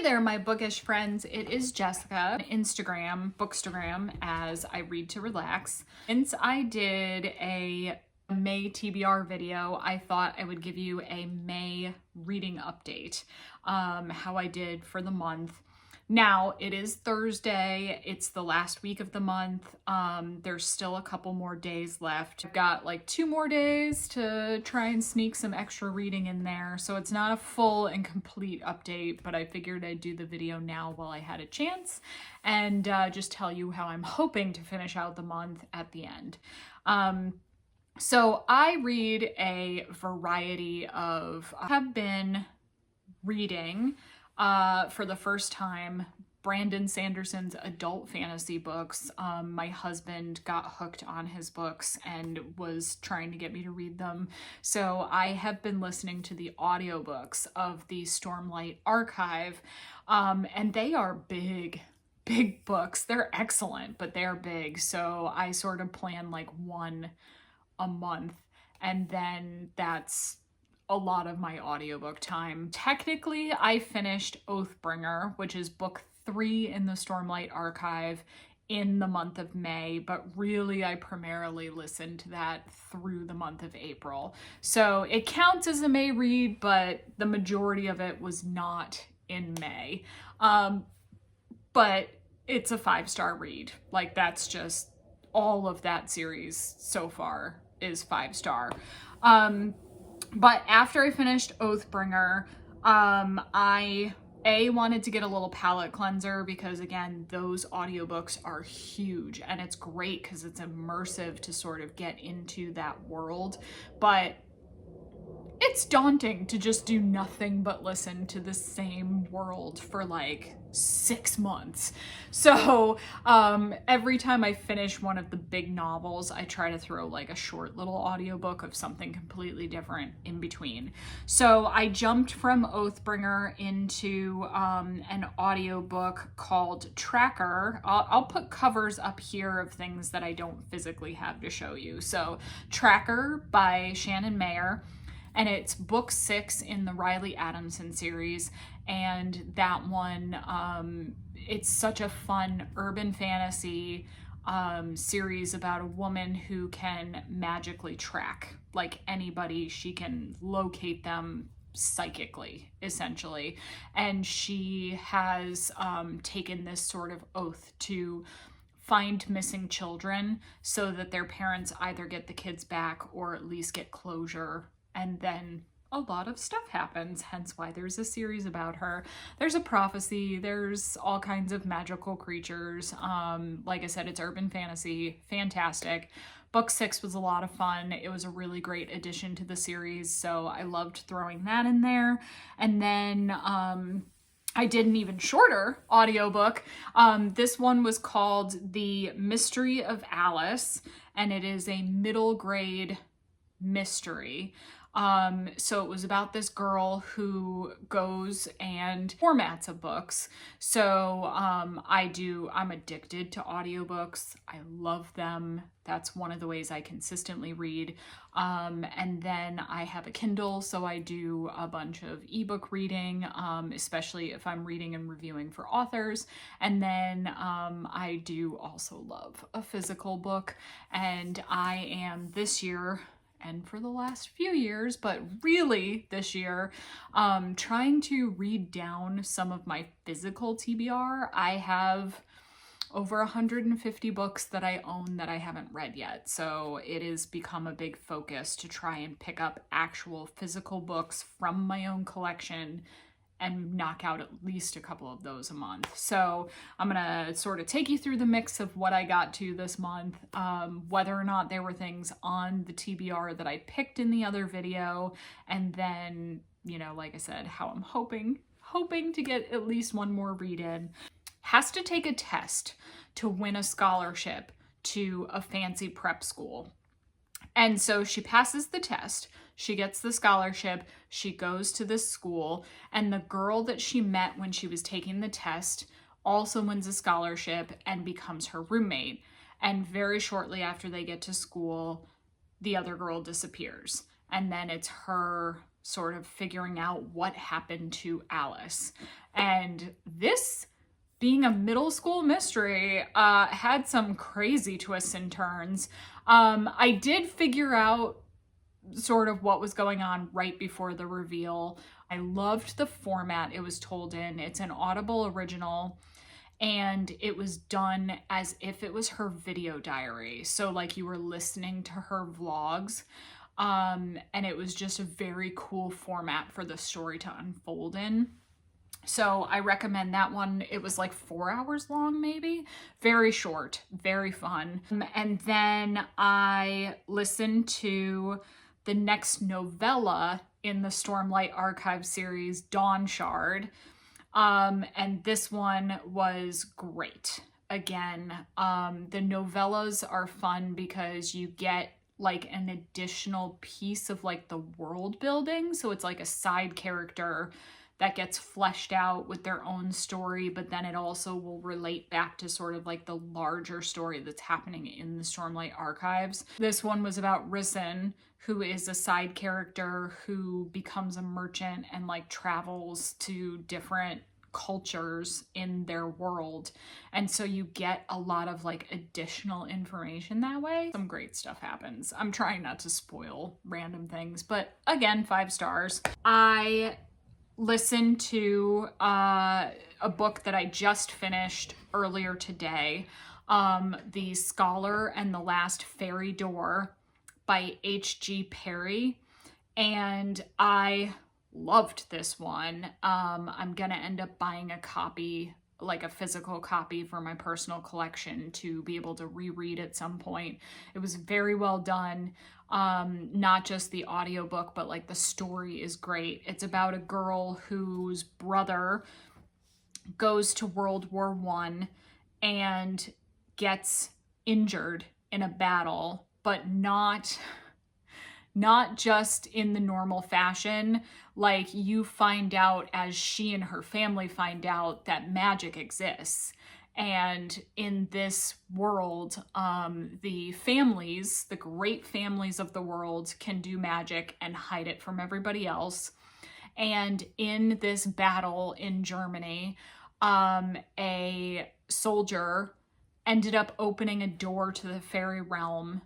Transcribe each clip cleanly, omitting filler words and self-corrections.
there, my bookish friends. It is Jessica, Instagram, Bookstagram, as I read to relax. Since I did a May TBR video, I thought I would give you a May reading update, how I did for the month. Now, it is Thursday. It's the last week of the month. There's still a couple more days left. I've got like 2 more days to try and sneak some extra reading in there. So it's not a full and complete update, but I figured I'd do the video now while I had a chance and just tell you how I'm hoping to finish out the month at the end. So I read a variety of, I have been reading for the first time Brandon Sanderson's adult fantasy books. My husband got hooked on his books and was trying to get me to read them. So I have been listening to the audiobooks of the Stormlight Archive, and they are big books. They're excellent, but they're big. So I sort of plan like one a month, and then that's a lot of my audiobook time. Technically, I finished Oathbringer, which is book 3 in the Stormlight Archive, in the month of May, but really I primarily listened to that through the month of April. So it counts as a May read, but the majority of it was not in May. But it's a 5-star read. Like, that's just all of that series so far is 5-star. But after I finished Oathbringer, I wanted to get a little palate cleanser because, again, those audiobooks are huge and it's great because it's immersive to sort of get into that world. But it's daunting to just do nothing but listen to the same world for like 6 months. So every time I finish one of the big novels, I try to throw like a short little audiobook of something completely different in between. So I jumped from Oathbringer into an audiobook called Tracker. I'll put covers up here of things that I don't physically have to show you. So Tracker by Shannon Mayer. And it's book 6 in the Riley Adamson series. And that one, it's such a fun urban fantasy series about a woman who can magically track like anybody. She can locate them psychically, essentially. And she has taken this sort of oath to find missing children so that their parents either get the kids back or at least get closure. And then a lot of stuff happens, hence why there's a series about her. There's a prophecy, there's all kinds of magical creatures. Like I said, it's urban fantasy, fantastic. Book 6 was a lot of fun. It was a really great addition to the series, so I loved throwing that in there. And then I did an even shorter audiobook. This one was called The Mystery of Alice, and it is a middle grade mystery. So it was about this girl who goes and formats of books. So I'm addicted to audiobooks. I love them. That's one of the ways I consistently read. And then I have a Kindle, so I do a bunch of ebook reading, especially if I'm reading and reviewing for authors. And then I do also love a physical book. And I am this year, and for the last few years, but really this year, trying to read down some of my physical TBR. I have over 150 books that I own that I haven't read yet. So it has become a big focus to try and pick up actual physical books from my own collection and knock out at least a couple of those a month. So I'm gonna sort of take you through the mix of what I got to this month, whether or not there were things on the TBR that I picked in the other video, and then, you know, like I said, how I'm hoping to get at least one more read in. Has to take a test to win a scholarship to a fancy prep school. And so she passes the test, she gets the scholarship, she goes to this school, and the girl that she met when she was taking the test also wins a scholarship and becomes her roommate. And very shortly after they get to school, the other girl disappears. And then it's her sort of figuring out what happened to Alice. And this, being a middle school mystery, had some crazy twists and turns. I did figure out sort of what was going on right before the reveal. I loved the format it was told in. It's an Audible original, and it was done as if it was her video diary. So like you were listening to her vlogs. And it was just a very cool format for the story to unfold in. So I recommend that one. It was like 4 hours long, maybe. Very short, very fun. And then I listened to the next novella in the Stormlight Archive series, Dawn Shard. And this one was great. Again, the novellas are fun because you get like an additional piece of like the world building. So it's like a side character that gets fleshed out with their own story, but then it also will relate back to sort of like the larger story that's happening in the Stormlight Archives. This one was about Risen, who is a side character who becomes a merchant and like travels to different cultures in their world. And so you get a lot of like additional information that way. Some great stuff happens. I'm trying not to spoil random things, but again, 5 stars. I listened to a book that I just finished earlier today, The Scholar and the Last Fairy Door by H.G. Perry, and I loved this one. I'm gonna end up buying a copy, like a physical copy for my personal collection to be able to reread at some point. It was very well done. Not just the audiobook, but like the story is great. It's about a girl whose brother goes to World War I and gets injured in a battle, but not just in the normal fashion. Like you find out as she and her family find out that magic exists. And in this world, the families, the great families of the world, can do magic and hide it from everybody else. And in this battle in Germany, a soldier ended up opening a door to the fairy realm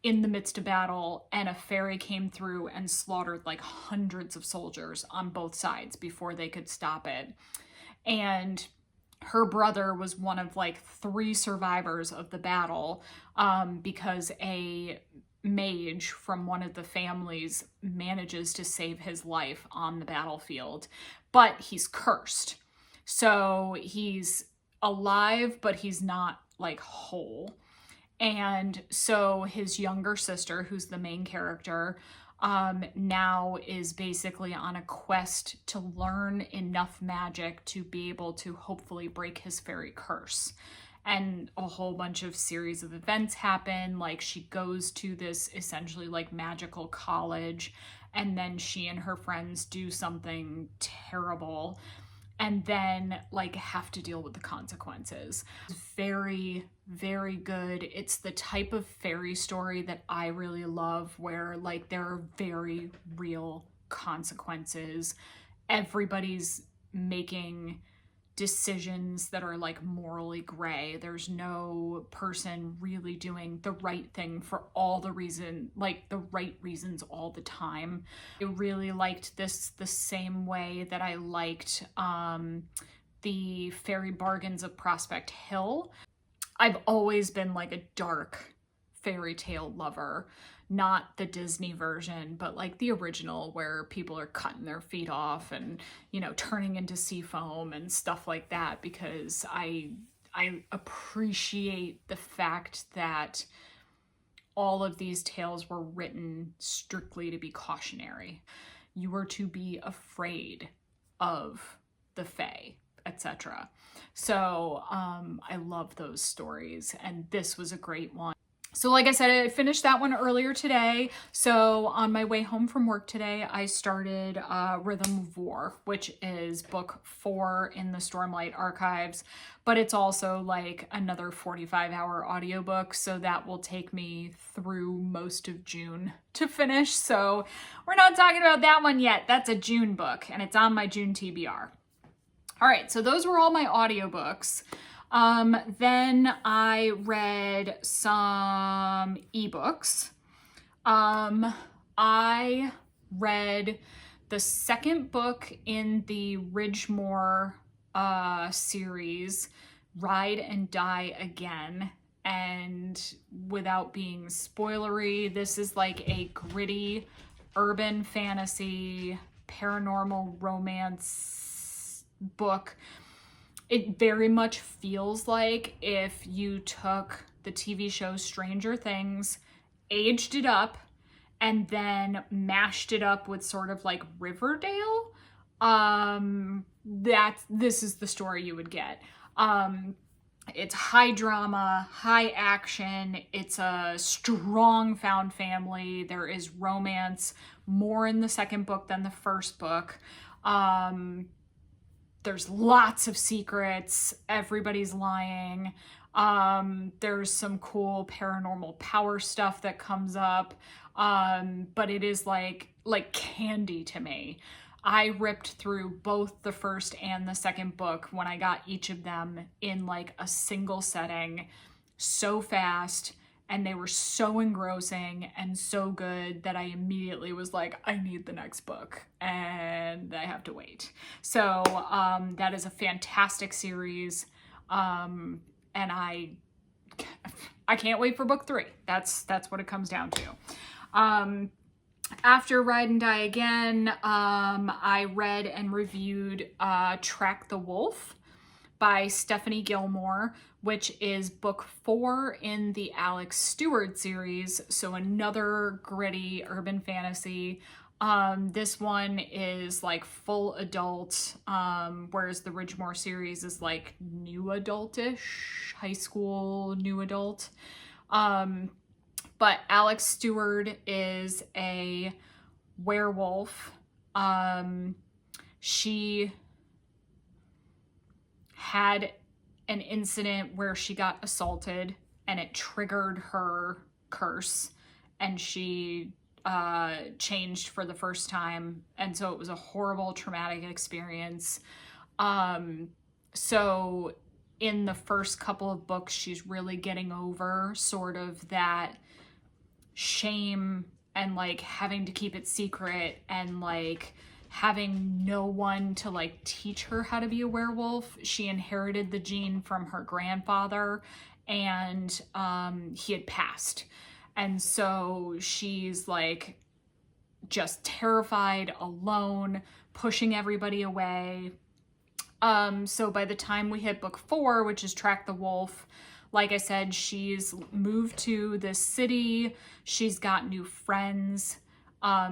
in the midst of battle, and a fairy came through and slaughtered like hundreds of soldiers on both sides before they could stop it. And her brother was one of like 3 survivors of the battle, because a mage from one of the families manages to save his life on the battlefield, but he's cursed. So he's alive, but he's not like whole. And so his younger sister, who's the main character, now is basically on a quest to learn enough magic to be able to hopefully break his fairy curse. And a whole bunch of series of events happen. Like she goes to this essentially like magical college, and then she and her friends do something terrible, and then like have to deal with the consequences. It's very, very good. It's the type of fairy story that I really love, where like there are very real consequences. Everybody's making decisions that are like morally gray. There's no person really doing the right thing for all the reason, like the right reasons all the time. I really liked this the same way that I liked the Fairy Bargains of Prospect Hill. I've always been like a dark fairy tale lover. Not the Disney version, but like the original, where people are cutting their feet off and, you know, turning into sea foam and stuff like that, because I appreciate the fact that all of these tales were written strictly to be cautionary. You were to be afraid of the fae, etc. So I love those stories, and this was a great one. So like I said, I finished that one earlier today. So on my way home from work today, I started Rhythm of War, which is book 4 in the Stormlight Archives, but it's also like another 45-hour audiobook. So that will take me through most of June to finish. So we're not talking about that one yet. That's a June book and it's on my June TBR. All right, so those were all my audiobooks. Then I read some ebooks. I read the second book in the Ridgemore series, Ride and Die Again. And without being spoilery, this is like a gritty urban fantasy paranormal romance book. It very much feels like if you took the TV show Stranger Things, aged it up, and then mashed it up with sort of like Riverdale. This is the story you would get. It's high drama, high action. It's a strong found family. There is romance, more in the second book than the first book. There's lots of secrets. Everybody's lying. There's some cool paranormal power stuff that comes up. But it is like candy to me. I ripped through both the first and the second book when I got each of them in like a single setting so fast. And they were so engrossing and so good that I immediately was like, I need the next book and I have to wait. So that is a fantastic series. And I can't wait for book 3. That's what it comes down to. After Ride and Die Again, I read and reviewed Track the Wolf by Stephanie Gilmore, which is book 4 in the Alex Stewart series. So another gritty urban fantasy. This one is like full adult, whereas the Ridgemore series is like new adultish, high school, new adult. But Alex Stewart is a werewolf. She had an incident where she got assaulted and it triggered her curse and she changed for the first time. And so it was a horrible traumatic experience. So in the first couple of books, she's really getting over sort of that shame and like having to keep it secret and like having no one to like teach her how to be a werewolf. She inherited the gene from her grandfather and he had passed. And so she's like just terrified, alone, pushing everybody away. So by the time we hit book 4, which is Track the Wolf, like I said, she's moved to this city. She's got new friends.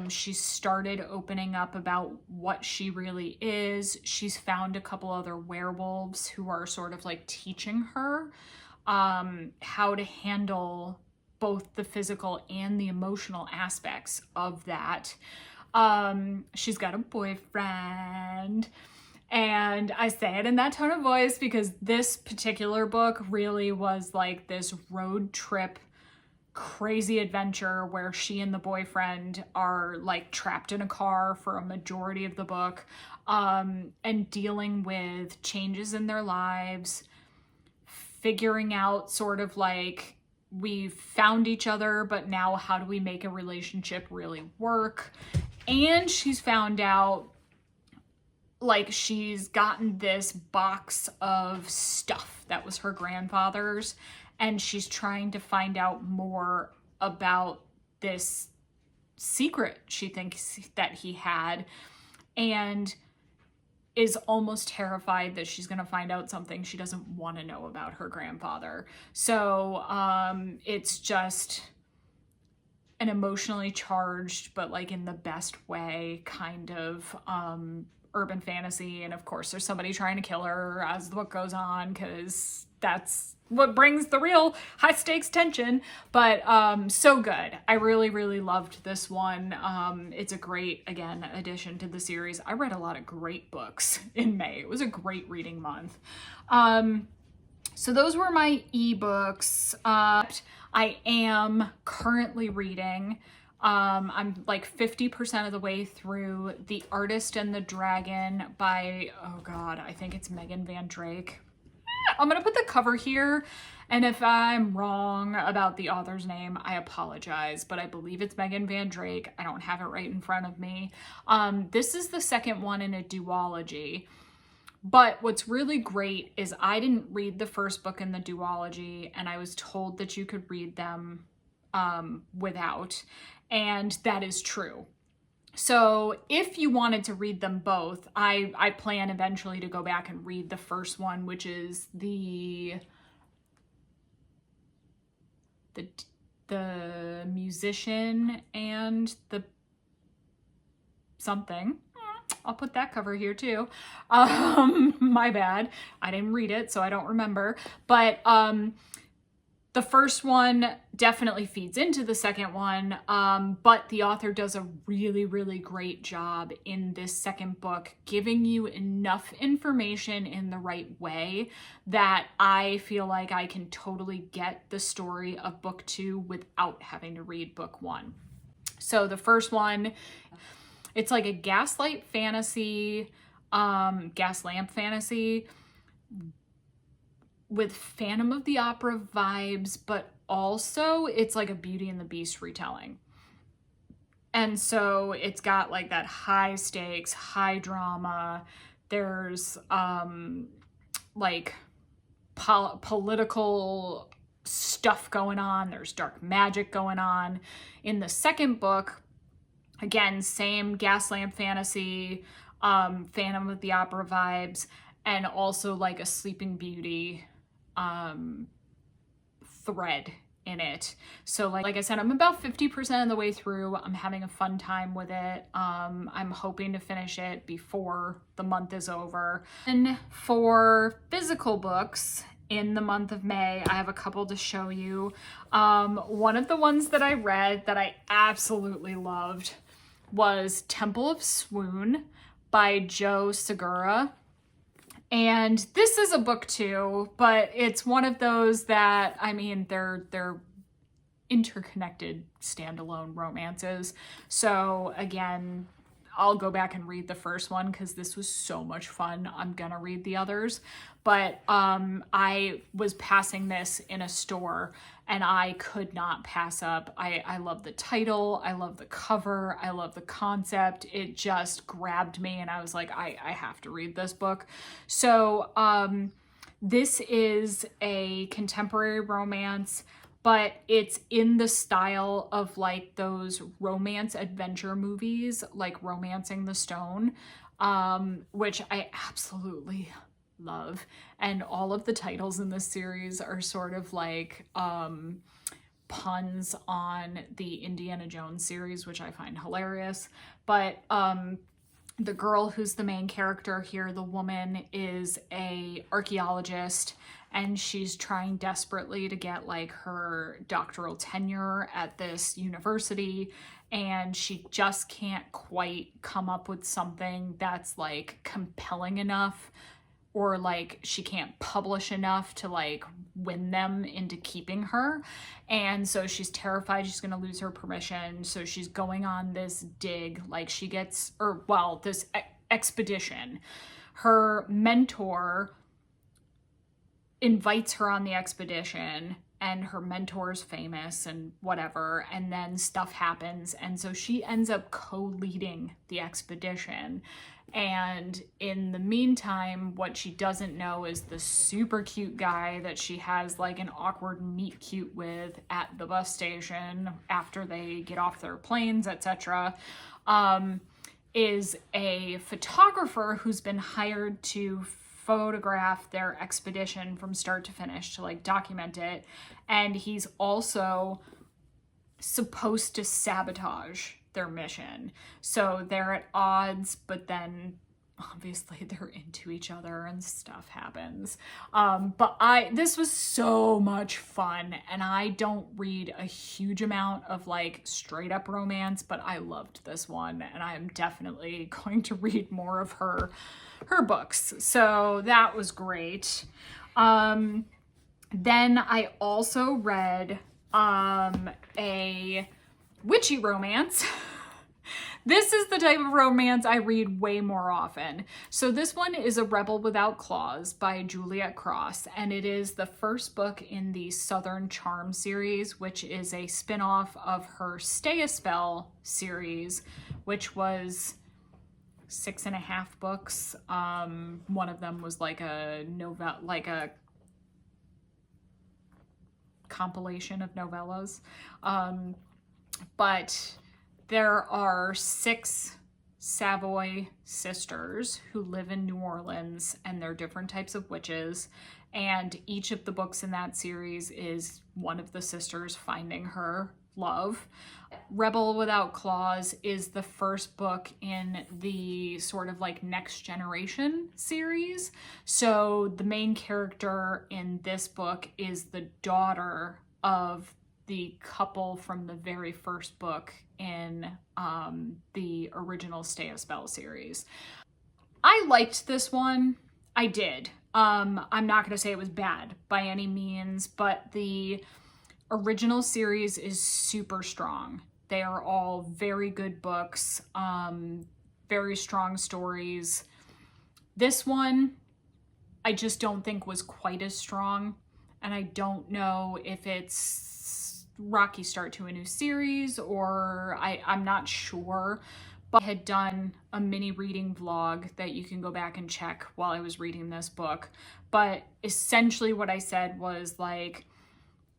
She's started opening up about what she really is. She's found a couple other werewolves who are sort of like teaching her how to handle both the physical and the emotional aspects of that. She's got a boyfriend. And I say it in that tone of voice because this particular book really was like this road trip crazy adventure where she and the boyfriend are like trapped in a car for a majority of the book, and dealing with changes in their lives, figuring out sort of like, we've found each other, but now how do we make a relationship really work? And she's found out like she's gotten this box of stuff that was her grandfather's, and she's trying to find out more about this secret she thinks that he had, and is almost terrified that she's going to find out something she doesn't want to know about her grandfather. So it's just an emotionally charged, but like in the best way, kind of urban fantasy. And of course there's somebody trying to kill her as the book goes on because that's what brings the real high stakes tension. But so good. I really, really loved this one. It's a great, again, addition to the series. I read a lot of great books in May. It was a great reading month. So those were my ebooks. I am currently reading, I'm like 50% of the way through The Artist and the Dragon by, oh God, I think it's Megan Van Drake. I'm gonna put the cover here, and if I'm wrong about the author's name, I apologize, but I believe it's Megan Van Drake. I don't have it right in front of me. This is the second one in a duology. But what's really great is I didn't read the first book in the duology, and I was told that you could read them without, and that is true. So if you wanted to read them both, I plan eventually to go back and read the first one, which is the musician and the something. I'll put that cover here too. My bad. I didn't read it, so I don't remember. But the first one definitely feeds into the second one, but the author does a really, really great job in this second book, giving you enough information in the right way that I feel like I can totally get the story of book 2 without having to read book 1. So the first one, it's like a gaslamp fantasy with Phantom of the Opera vibes, but also it's like a Beauty and the Beast retelling. And so it's got like that high stakes, high drama. There's like political stuff going on. There's dark magic going on. In the second book, again, same gaslamp fantasy, Phantom of the Opera vibes, and also like a Sleeping Beauty thread in it. So like I said, I'm about 50% of the way through. I'm having a fun time with it. I'm hoping to finish it before the month is over. And for physical books in the month of May, I have a couple to show you. One of the ones that I read that I absolutely loved was Temple of Swoon by Joe Segura. And this is a book too, but it's one of those that, I mean, they're interconnected standalone romances. So again, I'll go back and read the first one because this was so much fun. I'm gonna read the others. But I was passing this in a store and I could not pass up. I love the title, I love the cover, I love the concept. It just grabbed me and I was like, I have to read this book. So this is a contemporary romance, but it's in the style of like those romance adventure movies, like Romancing the Stone, which I absolutely love. And all of the titles in this series are sort of like puns on the Indiana Jones series, which I find hilarious. But the girl who's the main character here, the woman, is a archaeologist, and she's trying desperately to get like her doctoral tenure at this university, and she just can't quite come up with something that's like compelling enough, or like she can't publish enough to like win them into keeping her. And so she's terrified she's gonna lose her permission. So she's going on this dig, like she gets, or well, this expedition. Her mentor invites her on the expedition, and her mentor's famous and whatever, and then stuff happens. And so she ends up co-leading the expedition. And in the meantime, what she doesn't know is the super cute guy that she has like an awkward meet cute with at the bus station after they get off their planes, etc., is a photographer who's been hired to photograph their expedition from start to finish, to like document it. And he's also supposed to sabotage their mission. So they're at odds, but then obviously they're into each other and stuff happens. But this was so much fun, and I don't read a huge amount of like straight up romance, but I loved this one, and I am definitely going to read more of her books. So that was great. Then I also read a witchy romance. This is the type of romance I read way more often. So this one is A Rebel Without Claws by Juliet Cross, and it is the first book in the Southern Charm series, which is a spin-off of her Stay a Spell series, which was 6.5 books. One of them was like a novella, like a compilation of novellas. But there are 6 Savoy sisters who live in New Orleans, and they're different types of witches. And each of the books in that series is one of the sisters finding her love. Rebel Without Claws is the first book in the sort of like Next Generation series. So the main character in this book is the daughter of the couple from the very first book in the original Stay a Spell series. I liked this one. I did. I'm not going to say it was bad by any means, but the original series is super strong. They are all very good books, very strong stories. This one, I just don't think was quite as strong, and I don't know if it's rocky start to a new series or I'm not sure, but I had done a mini reading vlog that you can go back and check while I was reading this book. But essentially what I said was like,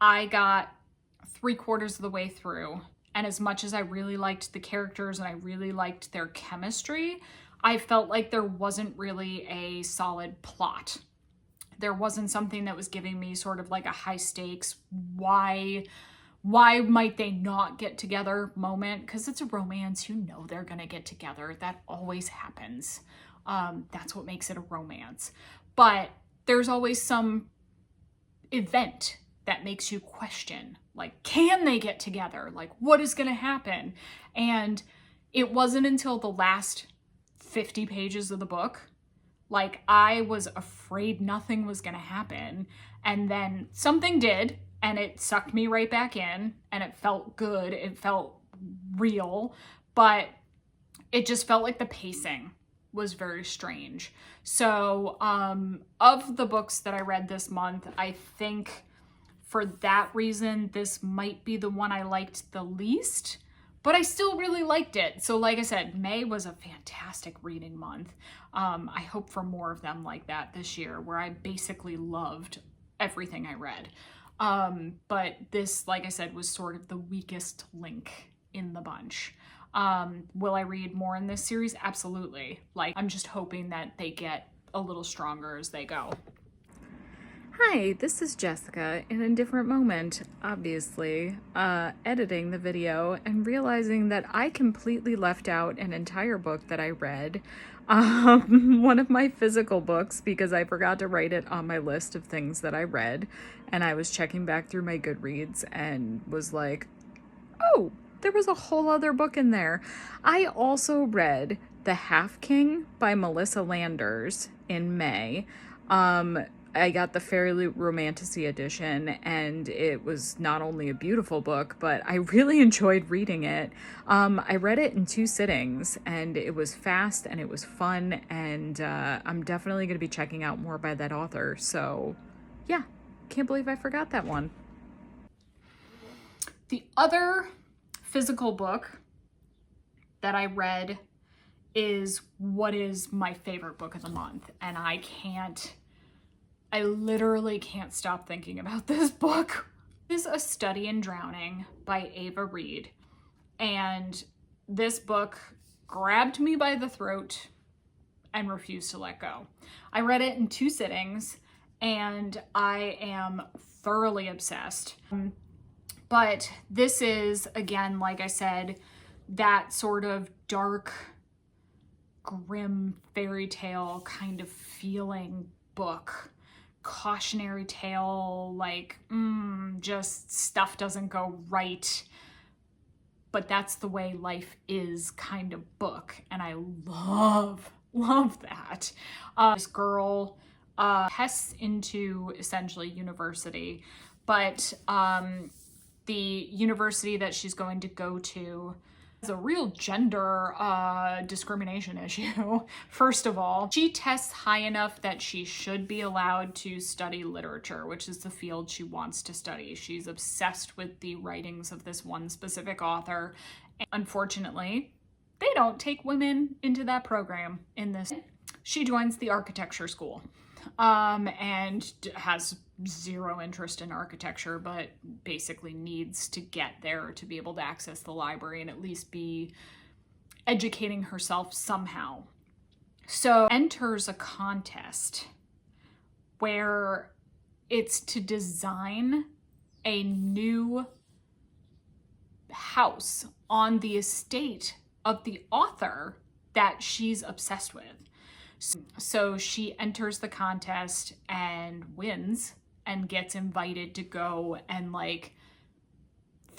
I got 3/4 of the way through, and as much as I really liked the characters and I really liked their chemistry, I felt like there wasn't really a solid plot. There wasn't something that was giving me sort of like a high stakes, why might they not get together moment? Because it's a romance, you know they're gonna get together. That always happens. That's what makes it a romance. But there's always some event that makes you question, like, can they get together? Like, what is gonna happen? And it wasn't until the last 50 pages of the book, like, I was afraid nothing was gonna happen, and then something did, and it sucked me right back in, and it felt good, it felt real, but it just felt like the pacing was very strange. So of the books that I read this month, I think for that reason, this might be the one I liked the least, but I still really liked it. So like I said, May was a fantastic reading month. I hope for more of them like that this year, where I basically loved everything I read. But this, like I said, was sort of the weakest link in the bunch. Will I read more in this series? Absolutely. Like, I'm just hoping that they get a little stronger as they go. Hi, this is Jessica in a different moment, obviously, editing the video and realizing that I completely left out an entire book that I read, one of my physical books, because I forgot to write it on my list of things that I read, and I was checking back through my Goodreads and was like, oh, there was a whole other book in there. I also read The Half King by Melissa Landers in May. I got the Fairy Romantasy edition, and it was not only a beautiful book, but I really enjoyed reading it. I read it in 2 sittings, and it was fast and it was fun, and I'm definitely going to be checking out more by that author. So yeah, can't believe I forgot that one. The other physical book that I read is what is my favorite book of the month, and I literally can't stop thinking about this book. This is A Study in Drowning by Ava Reid, and this book grabbed me by the throat and refused to let go. I read it in 2 sittings, and I am thoroughly obsessed. But this is, again, like I said, that sort of dark grim fairy tale kind of feeling book. Cautionary tale, like, just stuff doesn't go right, but that's the way life is kind of book. And I love that. This girl tests into essentially university, but the university that she's going to go to is a real gender discrimination issue. First of all, she tests high enough that she should be allowed to study literature, which is the field she wants to study. She's obsessed with the writings of this one specific author. And unfortunately, they don't take women into that program in this. She joins the architecture school and has zero interest in architecture, but basically needs to get there to be able to access the library and at least be educating herself somehow. So enters a contest where it's to design a new house on the estate of the author that she's obsessed with. So she enters the contest and wins and gets invited to go and like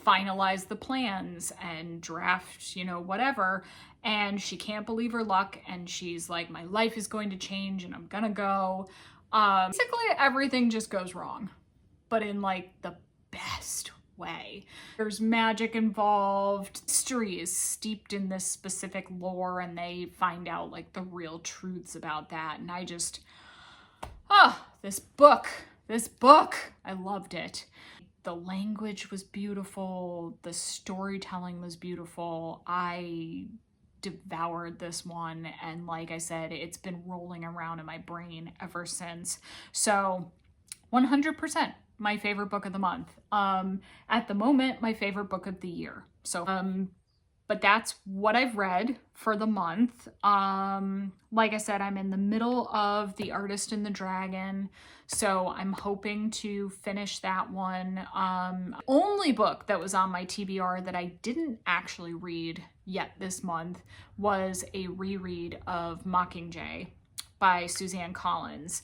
finalize the plans and draft, whatever. And she can't believe her luck. And she's like, my life is going to change and I'm gonna go. Basically everything just goes wrong, but in like the best way. There's magic involved. History is steeped in this specific lore and they find out like the real truths about that. And I just, this book, I loved it. The language was beautiful. The storytelling was beautiful. I devoured this one. And like I said, it's been rolling around in my brain ever since. So 100%. My favorite book of the month. At the moment, my favorite book of the year. So, but that's what I've read for the month. Like I said, I'm in the middle of The Artist and the Dragon, so I'm hoping to finish that one. Only book that was on my TBR that I didn't actually read yet this month was a reread of Mockingjay by Suzanne Collins.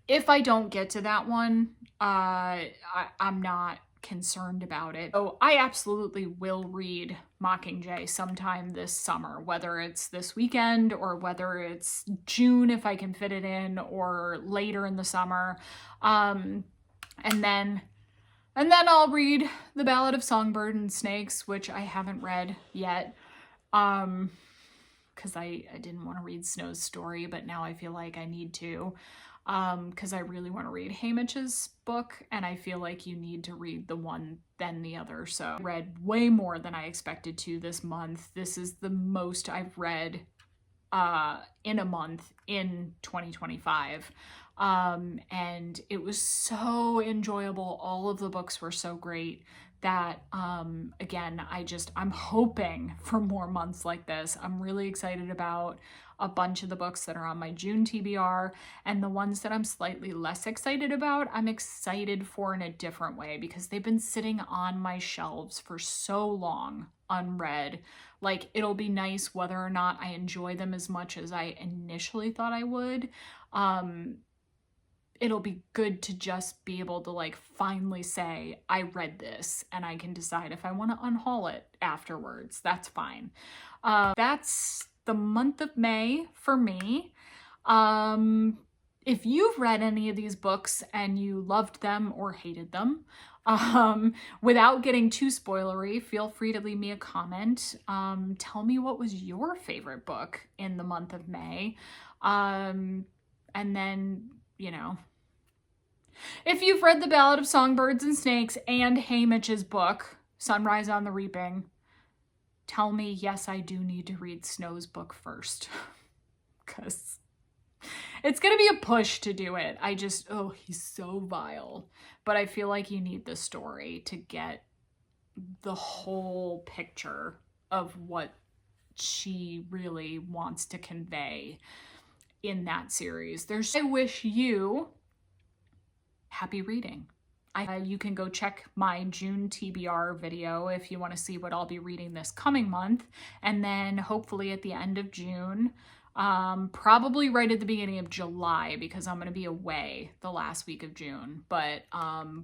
If I don't get to that one, I'm not concerned about it. So I absolutely will read Mockingjay sometime this summer, whether it's this weekend or whether it's June if I can fit it in, or later in the summer. And then I'll read The Ballad of Songbirds and Snakes, which I haven't read yet. Because I didn't want to read Snow's story, but now I feel like I need to. Because I really want to read Haymitch's book, and I feel like you need to read the one then the other. So I read way more than I expected to this month. This is the most I've read in a month in 2025. And it was so enjoyable. All of the books were so great that, again, I'm hoping for more months like this. I'm really excited about a bunch of the books that are on my June TBR, and the ones that I'm slightly less excited about, I'm excited for in a different way because they've been sitting on my shelves for so long unread. Like, it'll be nice whether or not I enjoy them as much as I initially thought I would. It'll be good to just be able to like finally say, I read this, and I can decide if I want to unhaul it afterwards. That's fine. That's the month of May for me. If you've read any of these books and you loved them or hated them, without getting too spoilery, feel free to leave me a comment. Tell me what was your favorite book in the month of May. And then, if you've read The Ballad of Songbirds and Snakes and Haymitch's book, Sunrise on the Reaping, tell me, yes, I do need to read Snow's book first. Because it's going to be a push to do it. He's so vile. But I feel like you need the story to get the whole picture of what she really wants to convey in that series. I wish you happy reading. You can go check my June TBR video if you want to see what I'll be reading this coming month. And then hopefully at the end of June, probably right at the beginning of July, because I'm going to be away the last week of June. But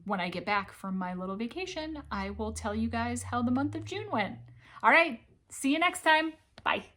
when I get back from my little vacation, I will tell you guys how the month of June went. All right, see you next time. Bye.